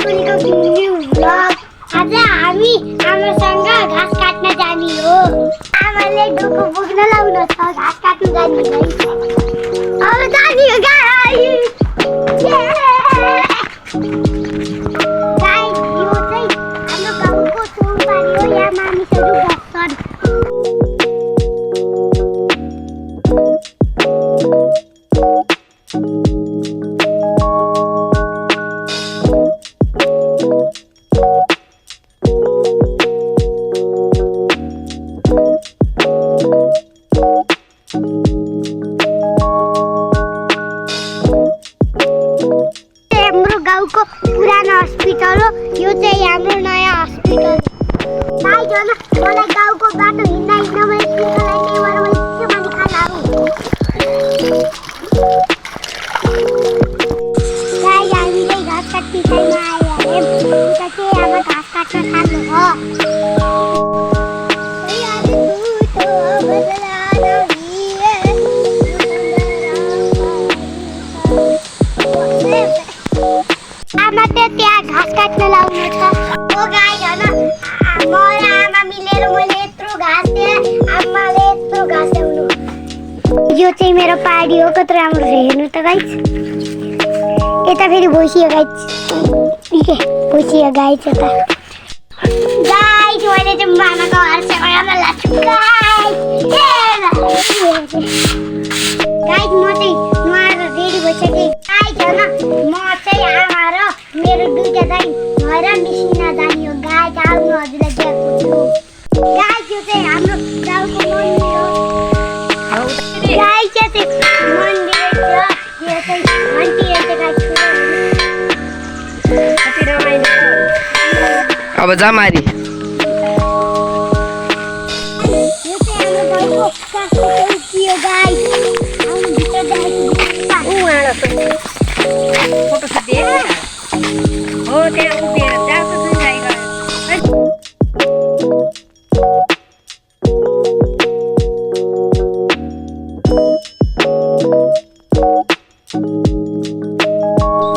New blog. आज हामी आमासँग घाँस काट्न जाने हो। आमाले डोको बोक्न लाउन छ, घाँस काट्न जाने है। अब जाने हो गाइस। गाइस यो चाहिँ हाम्रो गाउँको चौपारी हो, यहाँ मानिसहरू बस्छन्। हाम्रो गाउँको पुरानो हस्पिटल हो, यो चाहिँ हाम्रो नयाँ हस्पिटल। गाइस हो न, मलाई गाउँको बाटो हिँड्दा हिँड्दा मैले तिमीलाई नेवारमा के भने खाना हो। गाइस हामीले घाँस काट्ने ठाउँमा आइहाल्यौँ। उता चाहिँ अब घाँस काट्न थाल्नु हो। आमा चाहिँ त्यहाँ घाँस काट्न लाउनु छ। ओ गाइस हो न, म र आमा मिलेर मैले यत्रो घाँस दिएँ, आमाले यत्रो घाँस ल्याउनु। यो चाहिँ मेरो पहाडी हो, कत्रो राम्रो छ हेर्नु त गाइस। यता फेरि भैँसी हो गाइस, भैँसी हो गाइस यता। गाइस मैले चाहिँ मामाको घरसँग लाग्छु गाइस। गाइस म चाहिँ नुहाएर रेडी भइसकेँ। गाइस हो न, म चाहिँ आमा र मेरो दुईटा दाइ भएर मिसिन जाने हो। गाइस आउनु हजुरलाई देखाउँछु। गाइस यो चाहिँ हाम्रो गाउँको मन्दिर हो। गाइस यो चाहिँ मन्दिर छ, यो चाहिँ घन्टी रहेछ गाइस। कति रमाइलो। अब जामारी यो चाहिँ हाम्रो गाउँको काठको चौकी हो गाइस। आउनु भित्र देखाउँछु। फोटो खिच्दै हो त्यहाँ उभिएर जान्छ जुन जाइगा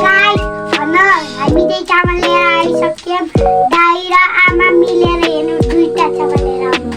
गाइस भन्न हामी चाहिँ चामल लिएर आइसक्यौँ। दाइ र आमा मिलेर हेर्नु, दुईटा चामल लिएर आउनु।